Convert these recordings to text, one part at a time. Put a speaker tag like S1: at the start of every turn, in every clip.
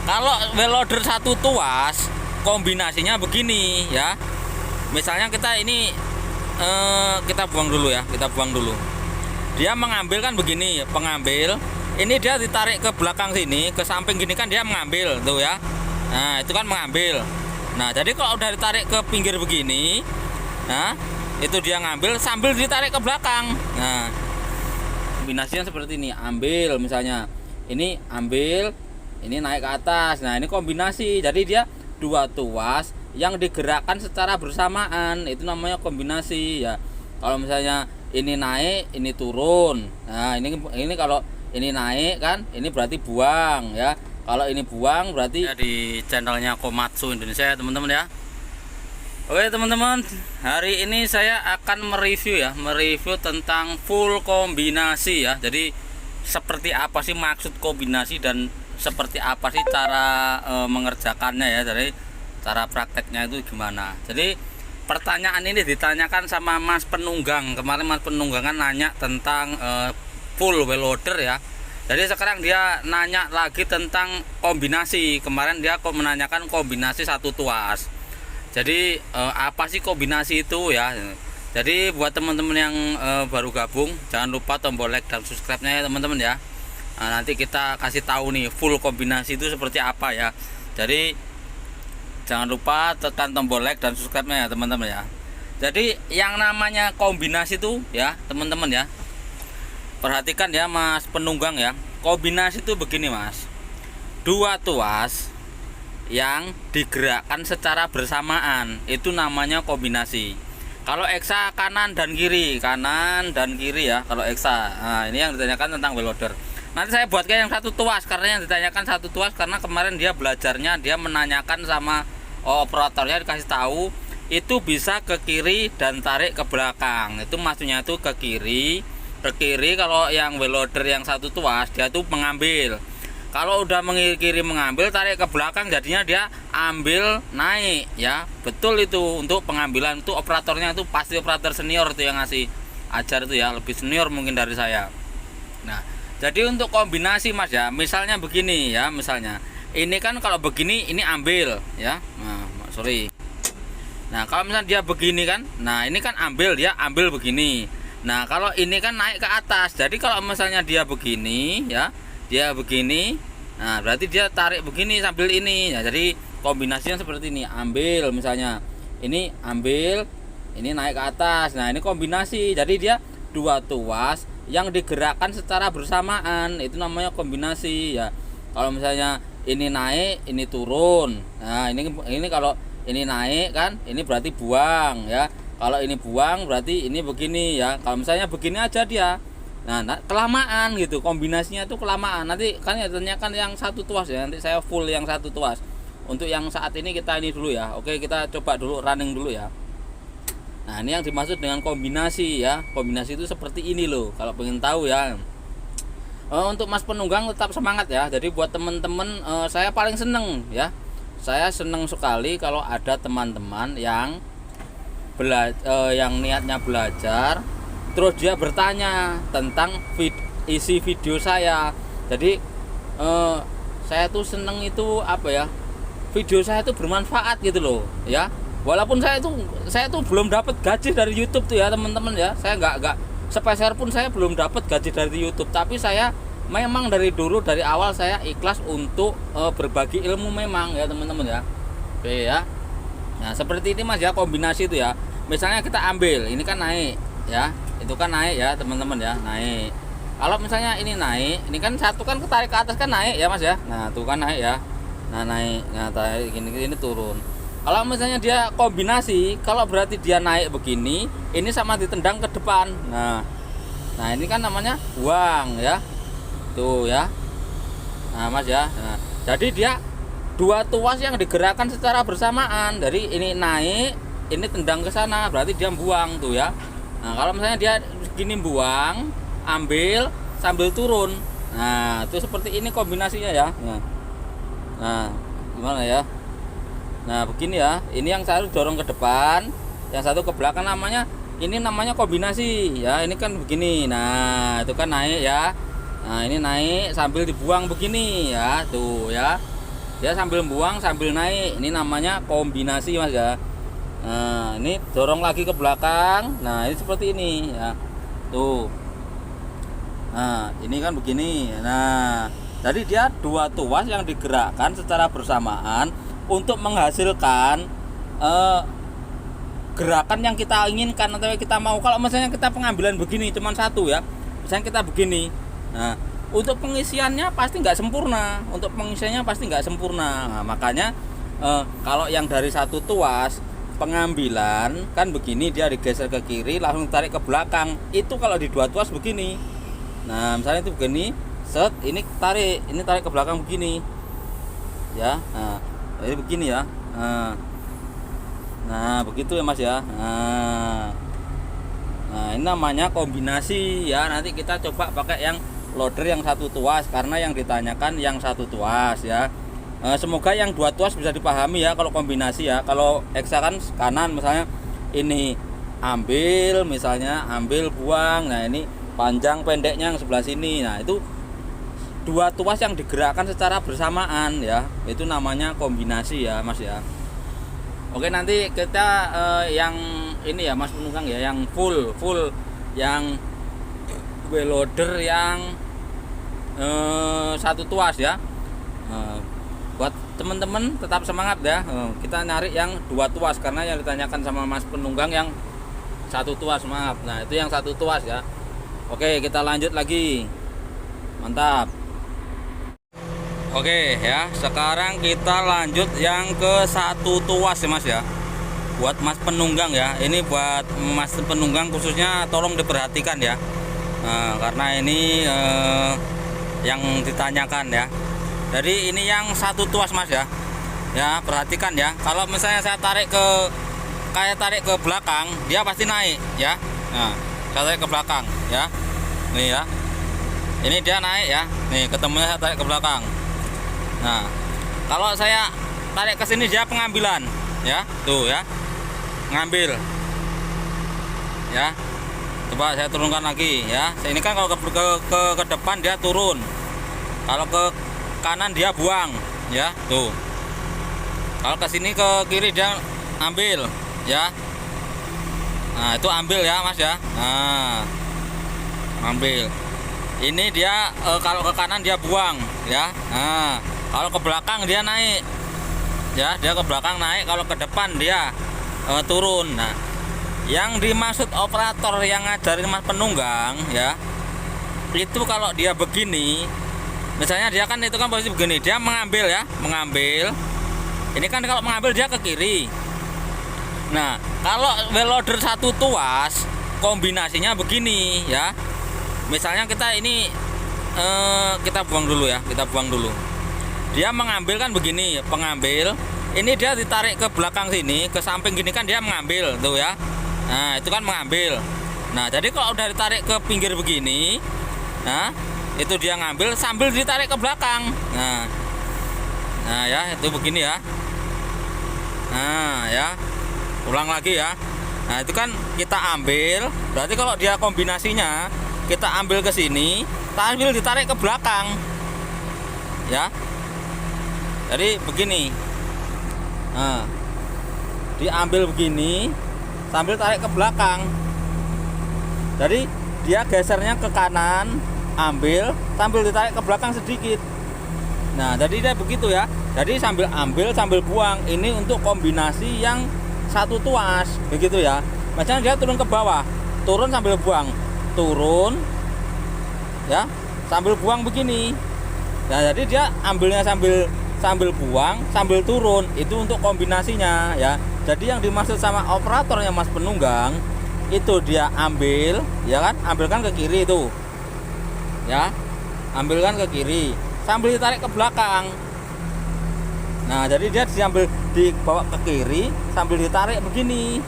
S1: Kalau wheel loader satu tuas kombinasinya begini ya. Misalnya kita ini kita buang dulu ya, kita buang dulu. Dia mengambil kan begini, pengambil. Ini dia ditarik ke belakang sini, ke samping gini kan dia mengambil tuh ya. Nah, itu kan mengambil. Nah, jadi kalau udah ditarik ke pinggir begini, nah, itu dia ngambil sambil ditarik ke belakang. Nah, kombinasinya seperti ini, ambil misalnya. Ini ambil, ini naik ke atas. Nah, ini kombinasi. Jadi dia dua tuas yang digerakkan secara bersamaan. Itu namanya kombinasi ya. Kalau misalnya ini naik, ini turun. Nah, ini kalau ini naik kan, ini berarti buang ya. Kalau ini buang berarti ya, di channelnya Komatsu Indonesia ya teman-teman ya. Oke teman-teman, hari ini saya akan mereview tentang full kombinasi ya. Jadi seperti apa sih maksud kombinasi dan seperti apa sih cara mengerjakannya ya. Jadi cara prakteknya itu gimana. Jadi pertanyaan ini ditanyakan sama Mas Penunggang. Kemarin Mas Penunggang kan nanya tentang full wheel loader ya. Jadi sekarang dia nanya lagi tentang kombinasi. Kemarin dia menanyakan kombinasi satu tuas. Jadi apa sih kombinasi itu ya? Jadi buat teman-teman yang baru gabung, jangan lupa tombol like dan subscribe-nya ya teman-teman ya. Nah, nanti kita kasih tahu nih full kombinasi itu seperti apa ya. Jadi jangan lupa tekan tombol like dan subscribe-nya ya teman-teman ya. Jadi yang namanya kombinasi itu ya teman-teman ya. Perhatikan ya Mas Penunggang ya. Kombinasi itu begini Mas. Dua tuas yang digerakkan secara bersamaan itu namanya kombinasi. Kalau eksa kanan dan kiri ya kalau eksa. Nah, ini yang ditanyakan tentang wheel loader. Nanti saya buatkan yang satu tuas karena yang ditanyakan satu tuas karena kemarin dia belajarnya dia menanyakan sama operatornya dikasih tahu itu bisa ke kiri dan tarik ke belakang. Itu maksudnya itu ke kiri kalau yang wheel loader yang satu tuas dia tuh mengambil. Kalau udah kiri mengambil tarik ke belakang jadinya dia ambil naik ya. Betul itu untuk pengambilan itu operatornya itu pasti operator senior itu yang ngasih ajar itu ya, lebih senior mungkin dari saya. Nah, jadi untuk kombinasi Mas ya, misalnya begini ya, misalnya ini kan kalau begini ini ambil ya. Nah, sorry. Nah, kalau misalnya dia begini kan, nah ini kan ambil, dia ambil begini. Nah, kalau ini kan naik ke atas. Jadi kalau misalnya dia begini ya, dia begini. Nah, berarti dia tarik begini sambil ini. Nah, jadi kombinasinya seperti ini. Ambil misalnya. Ini ambil, ini naik ke atas. Nah, ini kombinasi. Jadi dia dua tuas yang digerakkan secara bersamaan. Itu namanya kombinasi ya. Kalau misalnya ini naik, ini turun. Nah, ini kalau ini naik kan, ini berarti buang ya. Kalau ini buang berarti ini begini ya. Kalau misalnya begini aja dia. Nah, kelamaan gitu. Kombinasinya itu kelamaan. Nanti kan ya tanyakan yang satu tuas ya. Nanti saya full yang satu tuas. Untuk yang saat ini kita ini dulu ya. Oke, kita coba dulu running dulu ya. Nah, ini yang dimaksud dengan kombinasi ya. Kombinasi itu seperti ini loh. Kalau pengen tahu ya. Untuk Mas Penunggang tetap semangat ya. Jadi buat teman-teman saya paling seneng ya. Saya seneng sekali kalau ada teman-teman yang niatnya belajar terus dia bertanya tentang isi video saya. Jadi saya tuh seneng itu apa ya, video saya tuh bermanfaat gitu loh ya. Walaupun saya tuh belum dapat gaji dari YouTube tuh ya teman-teman ya. Saya nggak sepeser pun saya belum dapat gaji dari YouTube, tapi saya memang dari dulu dari awal saya ikhlas untuk berbagi ilmu memang ya teman-teman ya. Oke ya. Nah, seperti ini Mas ya kombinasi itu ya. Misalnya kita ambil, ini kan naik ya. Itu kan naik ya teman-teman ya, naik. Kalau misalnya ini naik, ini kan satu kan ketarik ke atas kan naik ya Mas ya. Nah, tuh kan naik ya. Nah, naik. Nah, tarik ini turun. Kalau misalnya dia kombinasi, kalau berarti dia naik begini, ini sama ditendang ke depan. Nah, ini kan namanya buang ya. Tuh ya. Nah, Mas ya. Nah, jadi dia dua tuas yang digerakkan secara bersamaan. Dari ini naik, ini tendang ke sana, berarti dia buang tuh ya. Nah, kalau misalnya dia gini buang, ambil sambil turun. Nah, itu seperti ini kombinasinya ya. Nah, gimana ya? Nah, begini ya. Ini yang satu dorong ke depan, yang satu ke belakang ini namanya kombinasi ya. Ini kan begini. Nah, itu kan naik ya. Nah, ini naik sambil dibuang begini ya. Tuh ya. dia sambil buang sambil naik, ini namanya kombinasi mas ya. Nah ini dorong lagi ke belakang, nah ini seperti ini ya tuh. Nah ini kan begini. Nah jadi dia dua tuas yang digerakkan secara bersamaan untuk menghasilkan gerakan yang kita inginkan atau kita mau. Kalau misalnya kita pengambilan begini cuman satu ya, misalnya kita begini, nah untuk pengisiannya pasti nggak sempurna. Nah, makanya kalau yang dari satu tuas pengambilan kan begini, dia digeser ke kiri langsung tarik ke belakang. Itu kalau di dua tuas begini. Nah misalnya itu begini, set, ini tarik ke belakang begini ya. Nah ini begini ya. Nah begitu ya mas ya. Nah ini namanya kombinasi ya. Nanti kita coba pakai yang loader yang satu tuas, karena yang ditanyakan yang satu tuas ya. Semoga yang dua tuas bisa dipahami ya kalau kombinasi ya. Kalau eksa kan kanan misalnya ini ambil, misalnya ambil buang, nah ini panjang pendeknya yang sebelah sini. Nah itu dua tuas yang digerakkan secara bersamaan ya, itu namanya kombinasi ya mas ya. Oke, nanti kita yang ini ya mas penunggang ya, yang full yang wheel loader yang satu tuas ya. Buat teman-teman tetap semangat ya, kita nyari yang dua tuas karena yang ditanyakan sama mas penunggang yang satu tuas, maaf. Nah itu yang satu tuas ya. Oke, kita lanjut lagi, mantap. Oke ya, sekarang kita lanjut yang ke satu tuas ya mas ya. Buat mas penunggang ya, ini buat mas penunggang khususnya tolong diperhatikan ya. Karena ini yang ditanyakan ya. Jadi ini yang satu tuas mas ya. Ya perhatikan ya. Kalau misalnya saya tarik ke belakang, dia pasti naik ya. Nah, saya tarik ke belakang ya. Nih ya. Ini dia naik ya. Nih ketemunya saya tarik ke belakang. Nah, kalau saya tarik ke sini dia pengambilan, ya, tuh ya, ngambil, ya. Coba saya turunkan lagi, ya. Ini kan kalau ke depan dia turun, kalau ke kanan dia buang, ya, tuh. Kalau ke sini ke kiri dia ambil, ya. Nah itu ambil ya mas ya. Nah, ambil. Ini dia kalau ke kanan dia buang, ya. Nah. Kalau ke belakang dia naik, ya, dia ke belakang naik. Kalau ke depan dia turun. Nah, yang dimaksud operator yang ngajarin mas penunggang, ya, itu kalau dia begini, misalnya dia kan itu kan posisi begini, dia mengambil ya, mengambil. Ini kan kalau mengambil dia ke kiri. Nah, kalau wheel loader satu tuas, kombinasinya begini, ya. Misalnya kita ini kita buang dulu ya, kita buang dulu. Dia mengambil kan begini, pengambil. Ini dia ditarik ke belakang sini, ke samping gini kan dia mengambil tuh ya. Nah itu kan mengambil. Nah jadi kalau udah ditarik ke pinggir begini, nah itu dia ngambil sambil ditarik ke belakang. Nah ya itu begini ya. Nah ya, ulang lagi ya. Nah itu kan kita ambil, berarti kalau dia kombinasinya kita ambil ke sini, sambil ditarik ke belakang, ya. Jadi begini, nah, diambil begini sambil tarik ke belakang. Jadi dia gesernya ke kanan, ambil sambil ditarik ke belakang sedikit. Nah jadi dia begitu ya. Jadi sambil ambil sambil buang. Ini untuk kombinasi yang satu tuas, begitu ya. Macam dia turun ke bawah, turun sambil buang, turun, ya, sambil buang begini. Nah jadi dia ambilnya sambil buang sambil turun, itu untuk kombinasinya ya. Jadi yang dimaksud sama operatornya mas penunggang itu dia ambil, ya kan, ambilkan ke kiri itu, ya, ambilkan ke kiri sambil ditarik ke belakang. Nah jadi dia dibawa ke kiri sambil ditarik begini.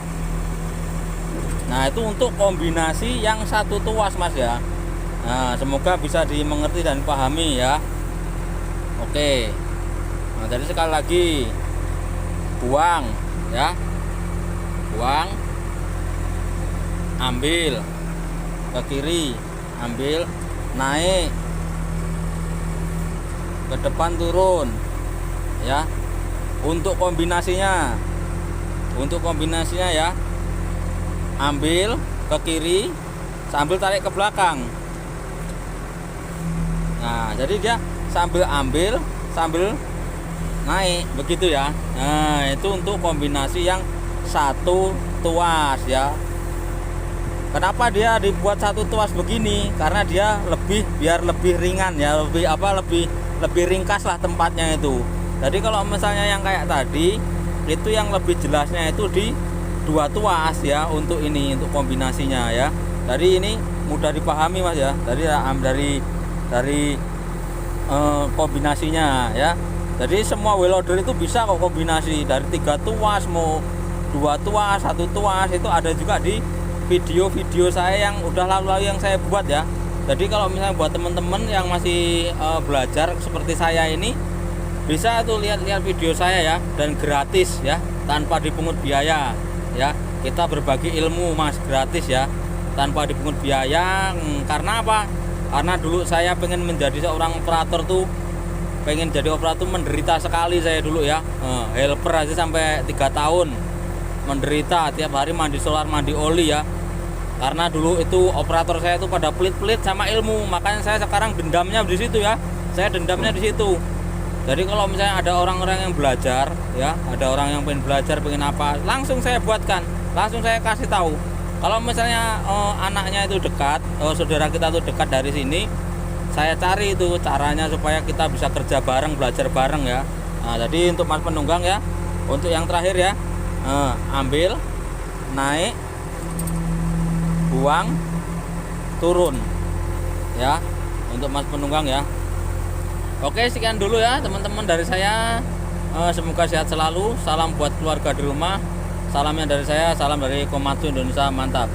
S1: Nah itu untuk kombinasi yang satu tuas mas ya. Nah semoga bisa dimengerti dan dipahami ya. Oke. Nah, jadi sekali lagi buang ya, buang, ambil ke kiri, ambil, naik ke depan, turun, ya. Untuk kombinasinya ya, ambil ke kiri sambil tarik ke belakang. Nah, jadi dia sambil ambil sambil naik begitu ya. Nah, itu untuk kombinasi yang satu tuas ya. Kenapa dia dibuat satu tuas begini? Karena dia biar lebih ringan ya, lebih ringkas lah tempatnya itu. Jadi kalau misalnya yang kayak tadi itu yang lebih jelasnya itu di dua tuas ya, untuk kombinasinya ya. Jadi ini mudah dipahami Mas ya. Dari kombinasinya ya. Jadi semua wheel loader itu bisa kok kombinasi dari 3 tuas, mau 2 tuas, 1 tuas, itu ada juga di video-video saya yang udah lalu yang saya buat ya. Jadi kalau misalnya buat teman-teman yang masih belajar seperti saya ini, bisa tuh lihat-lihat video saya ya, dan gratis ya, tanpa dipungut biaya ya. Kita berbagi ilmu Mas, gratis ya, tanpa dipungut biaya. Karena apa? Karena dulu saya pengen menjadi seorang operator tuh, pengen jadi operator menderita sekali saya dulu ya. Helper aja sampai 3 tahun menderita, tiap hari mandi solar, mandi oli ya. Karena dulu itu operator saya itu pada pelit-pelit sama ilmu, makanya saya sekarang dendamnya di situ ya. Saya dendamnya di situ. Jadi kalau misalnya ada orang-orang yang belajar ya, ada orang yang pengen belajar, pengen apa, langsung saya buatkan, langsung saya kasih tahu. Kalau misalnya anaknya itu dekat, saudara kita itu dekat dari sini, saya cari itu caranya supaya kita bisa kerja bareng, belajar bareng ya. Nah, jadi untuk Mas penunggang ya, untuk yang terakhir ya, ambil, naik, buang, turun ya, untuk Mas penunggang ya. Oke, sekian dulu ya teman-teman dari saya. Semoga sehat selalu. Salam buat keluarga di rumah. Salamnya dari saya, salam dari Komatsu Indonesia, mantap.